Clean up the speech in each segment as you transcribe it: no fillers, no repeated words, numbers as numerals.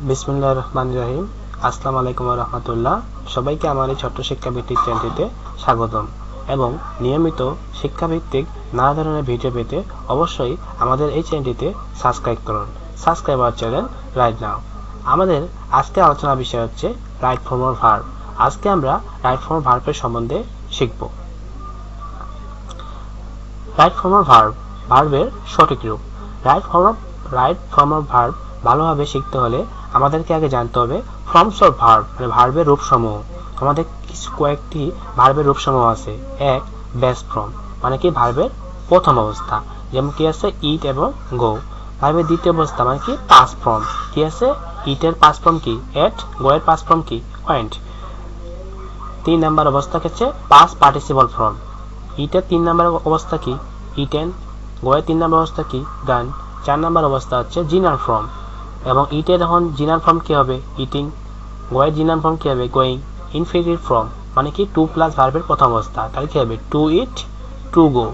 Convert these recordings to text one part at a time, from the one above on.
বিসমিল্লাহির রহমানির রহিম। আসসালামু আলাইকুম ওয়া রাহমাতুল্লাহ। সবাইকে আমার এই ছোট্ট শিক্ষাভিত্তিক চ্যানেলটিতে স্বাগতম এবং নিয়মিত শিক্ষাভিত্তিক নানা ধরনের ভিডিও পেতে অবশ্যই আমাদের এই চ্যানেলটিতে সাবস্ক্রাইব করুন। Subscribe our channel right now. আমাদের আজকে আলোচনার বিষয় হচ্ছে রাইট ফর্ম অফ ভার্ব। আজকে আমরা রাইট ফর্ম অফ ভার্বের সম্বন্ধে শিখব। রাইট ফর্ম অফ ভার্ব, ভার্বের সঠিক রূপ। রাইট ফর্ম অফ ভার্ব ভালোভাবে শিখতে হলে আমাদেরকে আগে জানতে হবে ফর্মস অফ ভার্ব, মানে ভার্বের রূপসমূহ। আমাদের কয়েকটি ভার্বের রূপসমূহ আছে। এক, বেস ফর্ম, মানে কি ভার্বের প্রথম অবস্থা, যেমন কি আছে ইট এবং গো। ভার্বের দ্বিতীয় অবস্থা মানে কি পাস্ট ফর্ম, কি আছে ইটের পাস্ট ফর্ম কি এট, গো এর পাস্ট ফর্ম কি ওয়েন্ট। তিন নাম্বার অবস্থা হচ্ছে পাস্ট পার্টিসিপল ফর্ম। ইটের তিন নাম্বার অবস্থা কি ইটেন, গো এর তিন নাম্বার অবস্থা কি গান। চার নাম্বার অবস্থা হচ্ছে জিনার ফর্ম, এবং ইটের এখন জিনার ফর্ম কি হবে ইটিং, গোয়ের জিনার ফর্ম কি হবে গোয়িং। ইনফিনিটিভ ফর্ম মানে কি টু প্লাস ভার্বের প্রথম অবস্থা, তাহলে কি হবে to eat, to go.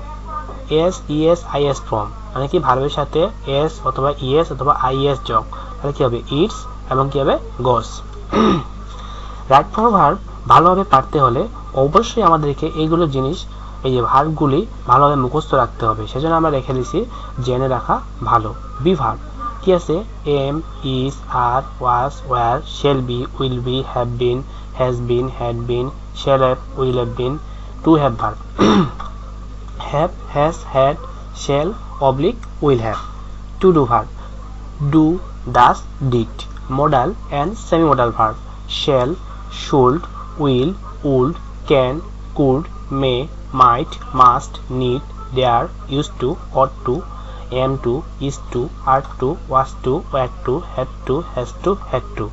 S ES IES form মানে কি ভার্বের সাথে এস অথবা ইএস অথবা আইএস যোগ, তাহলে কি হবে ইটস এবং কি হবে গোস। রাইট ফর্ম ভার্ব ভালোভাবে পারতে হলে অবশ্যই আমাদেরকে এইগুলো জিনিস, এই যে ভার্বগুলি ভালোভাবে মুখস্থ রাখতে হবে। সেজন্য আমরা রেখে দিছি জেনে রাখা ভালো। বি ভার্ব কি আছে am, is, are, was, were, shall be, will be, have been, has been, had been, shall have, will have been. To have verb have, has, had, shall, oblique, will have. To do verb do, does, did. Modal and semi modal verb shall, should, will, would, can, could, may, might, must, need, dare, used to, ought to, am to, is to, are to, was to, were to, had to, has to, had to।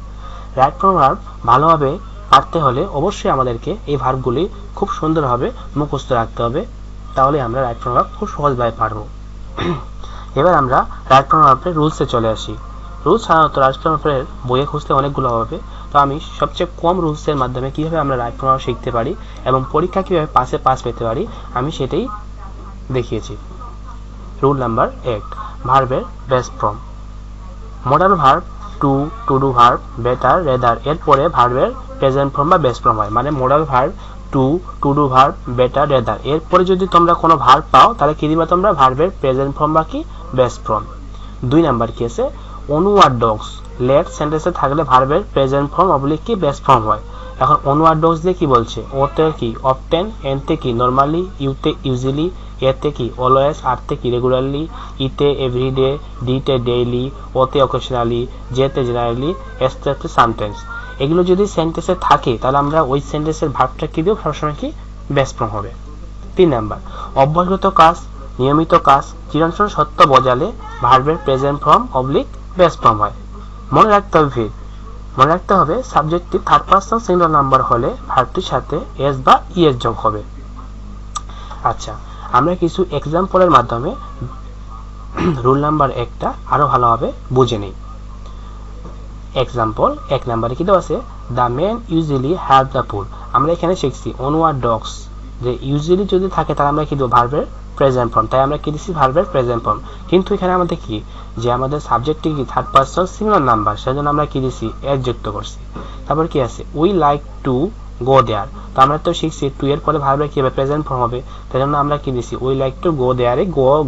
Right form verb ভালোভাবে পারতে হলে অবশ্যই আমাদেরকে এই ভার্বগুলি খুব সুন্দরভাবে মুখস্থ রাখতে হবে, তাহলে আমরা রাইট ফর্ম ভার্ব খুব সহজভাবে পারবো। এবার আমরা রাইট ফর্ম ভার্বের রুলসে চলে আসি। রুলস সাধারণত রাইট ফর্ম ভার্বের বইয়ে খুঁজতে অনেকগুলো হবে, তো আমি সবচেয়ে কম রুলসের মাধ্যমে কিভাবে আমরা রাইট ফর্ম ভার্ব শিখতে পারি এবং পরীক্ষা কিভাবে পাস পেতে পারি আমি সেটাই দেখিয়েছি। রুল নাম্বার 1, ভার্বের base form. Modal verb to, to do verb, better, rather এর পরে ভার্বের প্রেজেন্ট ফর্ম বা বেস ফর্ম হয়। মানে modal verb to, to do verb, better, rather এরপরে যদি তোমরা কোনো ভার্ব পাও তাহলে কি দিবা তোমরা ভার্বের প্রেজেন্ট ফর্ম বা কি বেস ফর্ম। 2 নাম্বার কি আছে অনুয়ার ডগস, লেট সেন্টেন্সে থাকলে ভার্বের প্রেজেন্ট ফর্ম অবলিক কি বেস ফর্ম হয়। এখন অনুয়ার ডগস দিয়ে কি বলছে ওতে কি অফটেন, এনতে কি নরমালি, ইউতে ইউজুয়ালি, এতে কি অলওয়েজ, আরতে কি রেগুলারলি, ইতে এভরিডে, ডিতে ডেইলি, ওতে অকেশনালি, জেতে জেনারেলি, এসতে সামটাইমস। এগুলো যদি সেন্টেন্সে থাকে তাহলে আমরা ওই সেন্টেন্সের ভার্বটা কি দেব সবসময় কি বেস ফর্ম হবে। 3 নাম্বার অভ্যাসগত কাজ, নিয়মিত কাজ, চিরন্তন সত্য বোঝালে ভার্বের present form oblique base form হয়। মনে রাখতে হবে সাবজেক্টটি থার্ড পারসন সিঙ্গুলার নাম্বার হলে ভার্বটির সাথে এস বা ইএস যোগ হবে। আচ্ছা, আমরা কিছু এক্সাম্পলের মাধ্যমে রুল নাম্বার 1টা আরো ভালোভাবে বুঝে নিই। এক্সাম্পল 1 নম্বরে কি দেওয়া আছে the men usually have the pool. আমরা এখানে শিখছি অনুয়ার ডগস, যে ইউজুয়ালি যদি থাকে তাহলে আমরা কি দেবো ভার্বের প্রেজেন্ট ফর্ম, তাই আমরা কি দিচ্ছি ভার্বের প্রেজেন্ট ফর্ম। কিন্তু এখানে আমাদের কি যে আমাদের সাবজেক্টটি কি থার্ড পারসন সিঙ্গুলার নাম্বার, সেজন্য আমরা কি দিচ্ছি এস যুক্ত করছি। তারপর কি আছে উই লাইক টু গো দেয়ার, তো আমরা তো শিখছি টু এর পরে ভার্বের কি হবে প্রেজেন্ট ফর্ম হবে, তাই জন্য আমরা কি দিচ্ছি উই লাইক টু গো দেয়ারে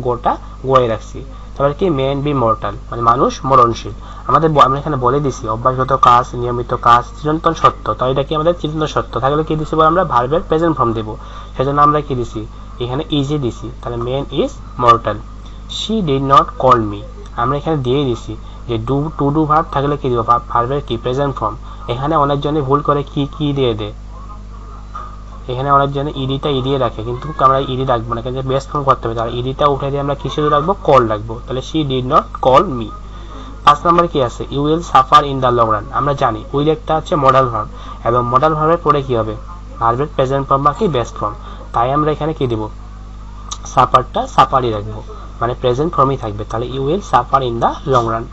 গোটা গোয়ে রাখছি। তারপরে কি মেন বি মর্টাল, মানে মানুষ মরণশীল। আমরা এখানে বলে দিছি অভ্যাসগত কাজ, নিয়মিত কাজ, চিরন্তন সত্য, তো এটা কি আমাদের চিরন্তন সত্য থাকলে কি দিছি বলে আমরা ভার্বের প্রেজেন্ট ফর্ম দেব, সেজন্য আমরা কি দিছি এখানে ইজি দিছি, তাহলে men is mortal. She did not call me, আমরা এখানে দিয়ে দিছি যে টু ডু ভার্ব থাকলে কি দিব ভার্বের কি প্রেজেন্ট ফর্ম। এখানে অনেকজনে ভুল করে কি দিয়ে দেয়, এখানে অনেকজনে ইডিটা ইডিয়ে রাখে, কিন্তু আমরা ইডি রাখবো না, কিন্তু বেস ফর্ম করতে হবে, তাহলে ইডিটা উঠে দিয়ে আমরা কি শুধু রাখবো কল রাখবো, তাহলে she did not call me. 5 নম্বরে কি আছে you will suffer in the long run. আমরা জানি উইল একটা হচ্ছে মডাল ভার্ব এবং মডাল ভার্বের পরে কি হবে ভার্বের প্রেজেন্ট ফর্ম বা কি বেস ফর্ম, তাই আমরা এখানে কি দিব সাফারটা সাফারই রাখবো, মানে প্রেজেন্ট ফর্মই থাকবে, তাহলে you will suffer in the long run.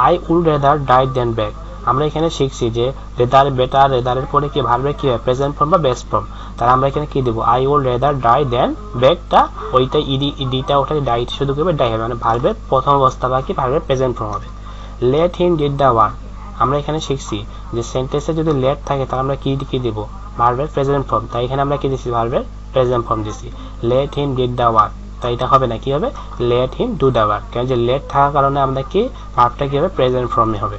I would rather die than back, আমরা এখানে শিখছি যে রেদার বেটার, রেদারের পরে কি ভার্বের কি হয় প্রেজেন্ট ফর্ম বা বেস ফর্ম, তাহলে আমরা এখানে কি দেব আই উড রেদার ডাই দেন ব্যাকটা ওইটা ইডিটা ওটা ডাই শুধু কি হবে ডাই হবে, মানে ভার্বের প্রথম অবস্থা বা কি ভার্বের প্রেজেন্ট ফর্ম হবে। Let him did the work, আমরা এখানে শিখছি যে সেন্টেন্সে যদি লেট থাকে তাহলে আমরা কি দেব, ভার্বের প্রেজেন্ট ফর্ম। তাই এখানে আমরা কি দিছি, ভার্বের প্রেজেন্ট ফর্ম দিছি। Let him did the work, তাই এটা হবে না, কি হবে, let him do the work. কারণ যে লেট থাকার কারণে আমরা কি ভার্বটা কি হবে, প্রেজেন্ট ফর্মে হবে।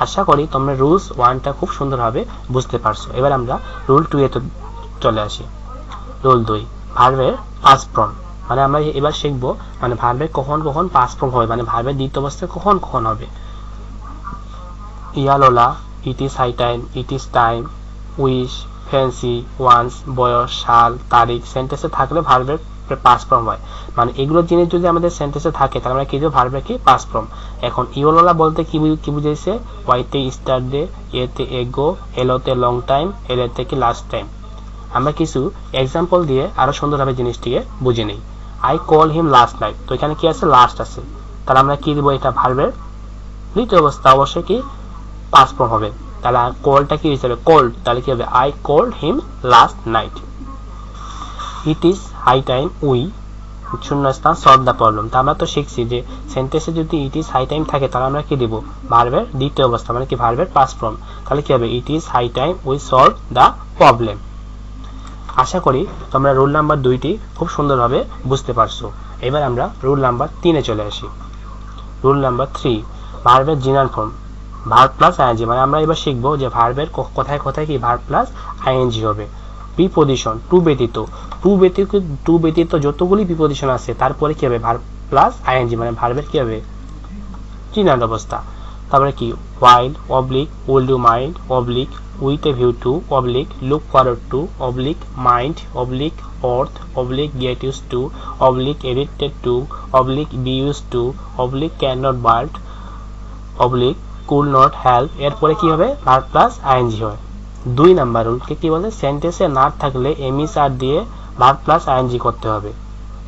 আশা করি তোমরা রুলস 1টা খুব সুন্দরভাবে বুঝতে পারছো। এবার আমরা রুল 2 এ চলে আসি। রুল 2, ভার্বের পাস্ট ফর্ম। মানে আমরা এবার শিখবো মানে ভার্বের কখন কখন পাস্ট ফর্ম হবে, মানে ভার্বের দ্বিতীয় অবস্থায় কখন কখন হবে। ইয়ালোলা, it is high time, it is time, wish, fancy, once, বয়স, সাল, তারিখ সেন্টেন্সে থাকলে ভার্বের পাস্ট ফর্ম হয়। মানে এগুলো জিনিস যদি আমাদের সেন্টেন্সে থাকে তাহলে আমরা কি দেবো, ভার্বের কি পাস্ট ফর্ম। এখন ইয়োলোলা বলতে কি বুঝাইছে, ওয়াইতে স্টারডে, এতে এগো, এলোতে লং টাইম, এলেতে কি লাস্ট টাইম। আমরা কিছু এক্সাম্পল দিয়ে আরো সুন্দরভাবে জিনিসটিকে বুঝে নিই। I call him last night, তো এখানে কি আছে, লাস্ট আছে, তাহলে আমরা কি দিব, এটা ভার্বের দ্বিতীয় অবস্থা, অবশ্যই কি পাস্ট ফর্ম হবে। তাহলে কলটা কি হিসেবে, কোল্ড, তাহলে কি হবে, I called him last night. It is high time we শূন্যস্থান সলভ দ্য প্রবলেম। তা আমরা তো শিখছি যে সেন্টেন্সে যদি ইট ইজ হাই টাইম থাকে তাহলে আমরা কি দিব, ভার্বের দ্বিতীয় অবস্থা, মানে কি ভার্বের পাস্ট ফর্ম। তাহলে কি হবে, it is high time we solve the problem. আশা করি তোমরা রুল নাম্বার 2টি খুব সুন্দরভাবে বুঝতে পারছো। এবার আমরা রুল নাম্বার 3 এ চলে আসি। রুল নাম্বার 3, ভার্বের জিনাল ফর্ম, ভার্ব প্লাস আইএনজি। মানে আমরা এবার শিখবো যে ভার্বের কোথায় কোথায় কি ভার্ব প্লাস আইএনজি হবে। প্রিপজিশন, টু ব্যতীত যতগুলি প্রিপজিশন আছে তারপরে কি হবে, ভার্ব প্লাস আইএনজি, মানে ভার্বের কি হবে, জিনাল অবস্থা। তারপরে কি, while, oblique, would you mind, oblique, with a view to, oblique, look forward to, oblique, mind, oblique, earth, oblique, get used to, oblique, addicted to, oblique, be used to, oblique, cannot but, oblique, could not help। এরপরে কি হবে, verb plus ING হয়। 2 number রুলকে কি বলে, সেন্টেন্সে nut থাকলে এমইস আর দিয়ে verb plus ING করতে হবে।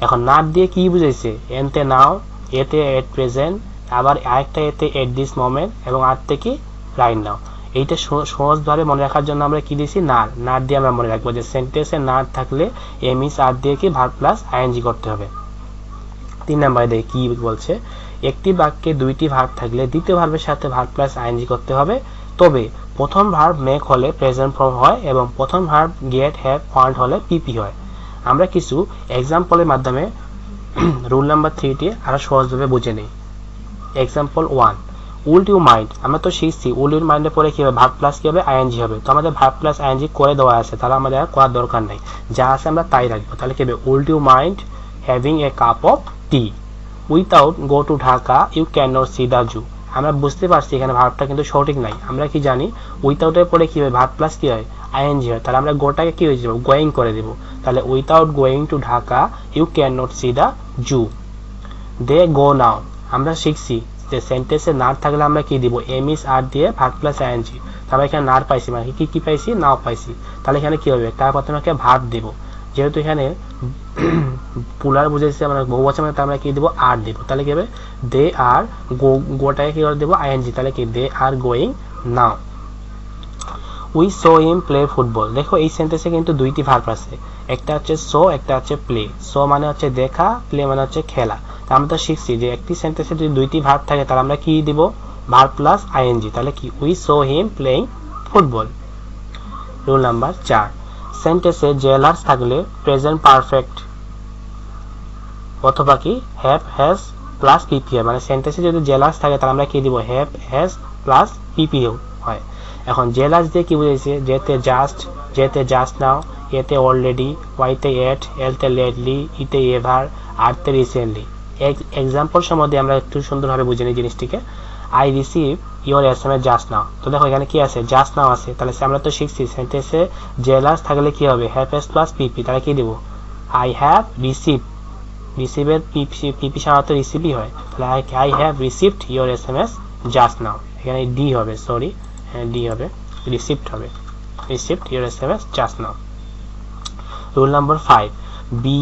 এখন নাট দিয়ে কি বুঝাইছে, এনতে নাও, এতে এট প্রেজেন্ট, আবার আরেকটা এতে এট দিস মোমেন্ট, এবং আর থেকে রাইট নাও। এইটা সহজভাবে মনে রাখার জন্য আমরা কি দিয়েছি, নাট দিয়ে আমরা মনে রাখবো যে সেন্টেন্সে নাট থাকলে এমইস আর দিয়ে কি ভার্ব প্লাস আইএনজি করতে হবে। 3 নাম্বারে দেখি কি বলছে, একটি বাক্যে 2টি ভার্ব থাকলে দ্বিতীয় ভার্বের সাথে ভার্ব প্লাস আইএনজি করতে হবে, তবে প্রথম ভার্ব মেক হলে প্রেজেন্ট ফর্ম হয় এবং প্রথম ভার্ব গেট, হ্যাভ, ওয়ান্ট হলে পিপি হয়। আমরা কিছু এক্সাম্পলের মাধ্যমে রুল নাম্বার 3টি আরো সহজভাবে বুঝে নিই। Example 1, would you mind. আমরা তো শিখছি উড ইউ মাইন্ডের পরে কি হবে, ভার্ব প্লাস কি হবে, আইএনজি হবে। তো আমাদের ভার্ব প্লাস আইএনজি করে দেওয়া আছে, তাহলে আমাদের আর করার দরকার নাই, যা আছে আমরা তাই রাখবো। তাহলে কি হবে, would you mind having a cup of tea, without go to Dhaka you can not see the zoo. আমরা বুঝতে পারছি এখানে ভার্বটা কিন্তু সঠিক নাই। আমরা কি জানি উইথাউটের পরে কি হয়, ভার্ব প্লাস কি হয়, আইএনজি হয়। তাহলে আমরা গোটাকে কি হয়ে যাবো, গোয়িং করে দেবো। তাহলে without going to Dhaka you can not see the zoo. They go now, আমরা শিখছি যে সেন্টেন্সে নার থাকলে আমরা কি দিব, এমইস আর দিয়ে ভার্ব প্লাস আইএনজি। তাহলে এখানে নার পাইছি, মানে কি পাইছি, নাও পাইছি। তাহলে এখানে কি হবে, তার প্রথমে ভার্ব দেব, যেহেতু এখানে পুলার বুঝেছে মানে বহুবচন, মানে আমরা কি দেব, আর দেব। তাহলে কি হবে, দে আর গোটাকে কি করে দেব, আইএনজি। তাহলে কি, they are going now. We so him play football. দেখো এই সেন্টেন্সে কিন্তু 2টি ভার্ব আছে, একটা হচ্ছে সো, একটা হচ্ছে প্লে। সো মানে হচ্ছে দেখা, প্লে মানে হচ্ছে খেলা। আমরা তো শিখছি যে একটি সেন্টেন্সে যদি 2টি ভার্ব থাকে তাহলে আমরা কি দিব, ভার্ব প্লাস আইএনজি। তাহলে কি, we so him playing football. Rule number 4, সেন্টেন্সে জেলার্স থাকলে প্রেজেন্ট পারফেক্ট অথবা কি হ্যাভ, হ্যাজ প্লাস পিপি হয়। মানে সেন্টেন্সে যদি জেলার্স থাকে তাহলে আমরা কি দিব, হ্যাভ, হ্যাজ প্লাস পিপি হয়। এখন জেলার্স দিয়ে কি বুঝেছে, যেতে জাস্ট নাও, এতে অলরেডি, ওয়াইতে এট, এলতে লেটলি, ইতে এভার, আরতে রিসেন্টলি। এক্সাম্পল সম্বন্ধে আমরা একটু সুন্দরভাবে বুঝে নিই জিনিসটিকে। I receive your SMS just নাও। তো দেখো এখানে কি আছে, জাস্ট নাও আছে। তাহলে আমরা তো শিখছি সেন্টেন্সে জেলার্স থাকলে কি হবে, হ্যাভ, হ্যাজ প্লাস পিপি। তাহলে কি দিব, আই হ্যাভ রিসিভ, রিসিভের পিপি সাধারণত রিসিভই হয়। তাহলে I have received your SMS just now. এখানে ডি হবে, সরি, ডি হবে, রিসিভড হবে, received your SMS just now. Rule number 5, be,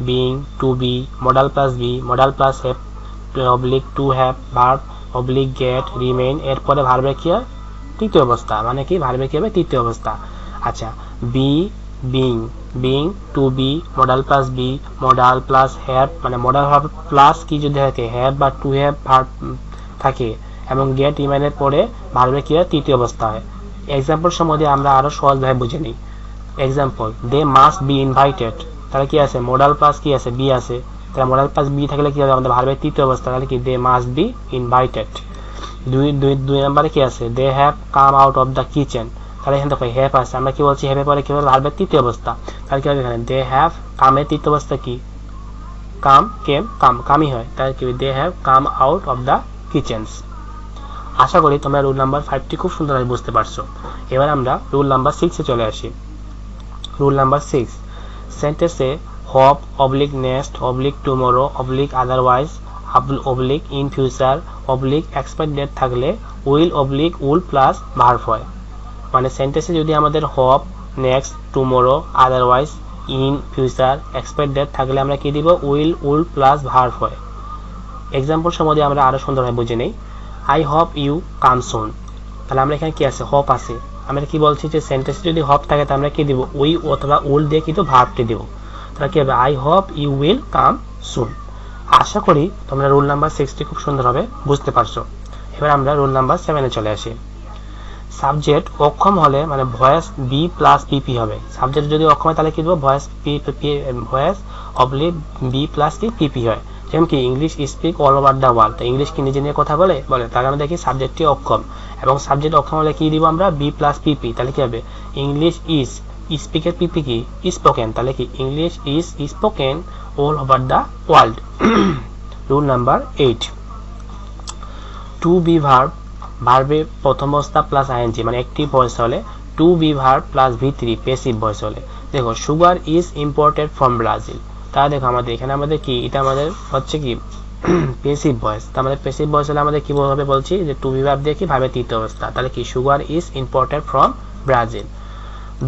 being, to be, modal plus be, modal plus have, oblique to have, verb, oblique get, remain. এরপরে ভার্বের কি হয়, তৃতীয় অবস্থা, মানে কি ভার্বের কি হবে, তৃতীয় অবস্থা। আচ্ছা, be, being, to be, modal plus be, modal plus have, মানে মডাল ভার্ব প্লাস কি যদি থাকে, হ্যাভ বা টু হ্যাভ ভার্ব থাকে, এবং গেট ইমেনের পরে ভার্বের কি হয় তৃতীয় অবস্থা হয়। এক্সাম্পল সম্বন্ধে আমরা আরো সহজভাবে বুঝে নিই। Example, they must be invited, তাহলে কি আছে মোডাল প্লাস কি আছে বি আছে, তাহলে মোডাল প্লাস বি থাকলে কি হবে আমাদের ভার্বের তৃতীয় অবস্থা, তাহলে কি দে মাস্ট বি ইনভাইটেড। দুই নম্বরে কি আছে, they have come out of the kitchen, তাহলে এখানে দেখো হ্যাভ আছে, আমরা কি বলছি হ্যাভের পরে কি হবে ভার্বের তৃতীয় অবস্থা, তাহলে কি হবে এখানে দে হ্যাভ কামের তৃতীয় অবস্থা কি কামই হয়, তাহলে কি they have come out of the kitchens. আশা করি তোমরা রুল নাম্বার 5টি খুব সুন্দরভাবে বুঝতে পারছো। এবার আমরা রুল নাম্বার 6 এ চলে আসি। রুল নাম্বার 6, সেন্টেন্সে hope oblique next oblique tomorrow oblique otherwise oblique in future oblique expected থাকলে will oblique will plus verb হয়। মানে সেন্টেন্সে যদি আমাদের hope next tomorrow otherwise in future expected থাকলে আমরা কি দিব উইল উল প্লাস ভার্ব হয়। এক্সাম্পল সম্বন্ধে আমরা আরো সুন্দরভাবে বুঝে নেই। I hope you come soon, তাহলে আমরা এখানে কি আছে হোপ আছে, আমরা কি বলছি যে সেন্টেন্সে যদি হোপ থাকে তাহলে আমরা কি দিব উই অথবা উল দিয়ে কিন্তু ভার্বটি দিব, তাহলে কি হবে I hope you will come soon. আশা করি তোমরা রুল নাম্বার 6টি খুব সুন্দরভাবে বুঝতে পারছো। এবার আমরা রুল নাম্বার 7 এ চলে আসি। সাবজেক্ট অক্ষম হলে মানে ভয়েস বি প্লাস পিপি হবে। সাবজেক্ট যদি অক্ষম হয় তাহলে কি দেবো ভয়েস অবলিক বি প্লাস কি পিপি হয়। যেমন কি English speak all over the world, তো ইংলিশ কি নিজে নিয়ে কথা বলে তাহলে আমরা দেখি সাবজেক্টটি অক্ষম, এবং সাবজেক্ট অক্ষম হলে কি দিব আমরা বি প্লাস পিপি, তাহলে কি হবে ইংলিশ ইজ স্পিকের পিপি কি স্পোকেন, তাহলে কি English is spoken all over the world. Rule number 8, to be verb ভার্বে প্রথম অবস্থা প্লাস আইএনজি মানে অ্যাক্টিভ ভয়েস হলে, টু বি ভার্ব প্লাস ভি3 প্যাসিভ ভয়েস হলে। দেখো sugar is imported from Brazil, তাহলে দেখো আমাদের এখানে আমাদের কি এটা আমাদের হচ্ছে কি প্যাসিভ ভয়েস, তো আমাদের প্যাসিভ ভয়েস হলে আমাদের কি বলবে বলছি যে টু বি ভার্ব দিয়ে কি ভার্বের তৃতীয় অবস্থা, তাহলে কি sugar is imported from Brazil.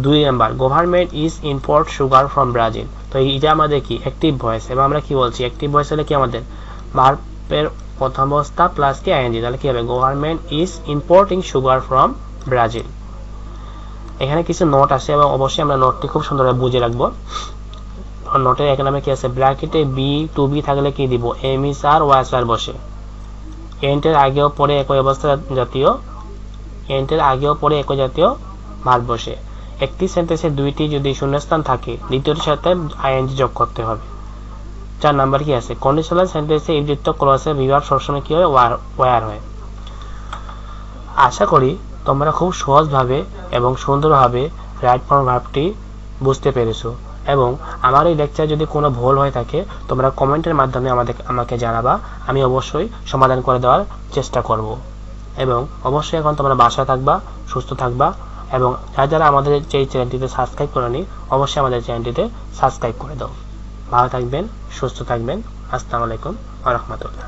2 number, government is import sugar from Brazil, তো এটা আমাদের কি অ্যাক্টিভ ভয়েস, এবং আমরা কি বলছি অ্যাক্টিভ ভয়েস হলে কি আমাদের ভার্বের প্রথম অবস্থা প্লাস কি আইএনজি, তাহলে কি হবে government is importing sugar from Brazil. এখানে কিছু নোট আছে এবং অবশ্যই আমরা নোটটি খুব সুন্দরভাবে বুঝে রাখবো। নোটের এক নামে কি আছে ব্র্যাকেটে বি টু বি থাকলে কি দিব এম ইস আর ওয়াইস আর বসে, এন্টের আগেও পরে একই অবস্থা জাতীয় এন্টের আগেও পরে একই জাতীয় ভার্ব বসে। একটি সেন্টেন্সে দুইটি যদি শূন্যস্থান থাকে দ্বিতীয়টির সাথে আইএনজি যোগ করতে হবে। 4 নাম্বার কি আছে কন্ডিশনাল সেন্টেন্সে ইফযুক্ত ক্লজে ভিভার্ব সবসময় কি হয় ওয়্যার হয়। আশা করি তোমরা খুব সহজভাবে এবং সুন্দরভাবে রাইট ফর্ম ভার্বটি বুঝতে পেরেছো, এবং আমার এই লেকচার যদি কোনো ভুল হয়ে থাকে তোমরা কমেন্টের মাধ্যমে আমাকে জানাবা, আমি অবশ্যই সমাধান করে দেওয়ার চেষ্টা করব। এবং অবশ্যই এখন তোমরা বাসায় থাকবা, সুস্থ থাকবা, এবং যারা আমাদের এই চ্যানেলটিতে সাবস্ক্রাইব করেনি অবশ্যই আমাদের চ্যানেলটিতে সাবস্ক্রাইব করে দাও। ভালো থাকবেন, সুস্থ থাকবেন। আসসালামু আলাইকুম ওয়া রাহমাতুল্লাহ।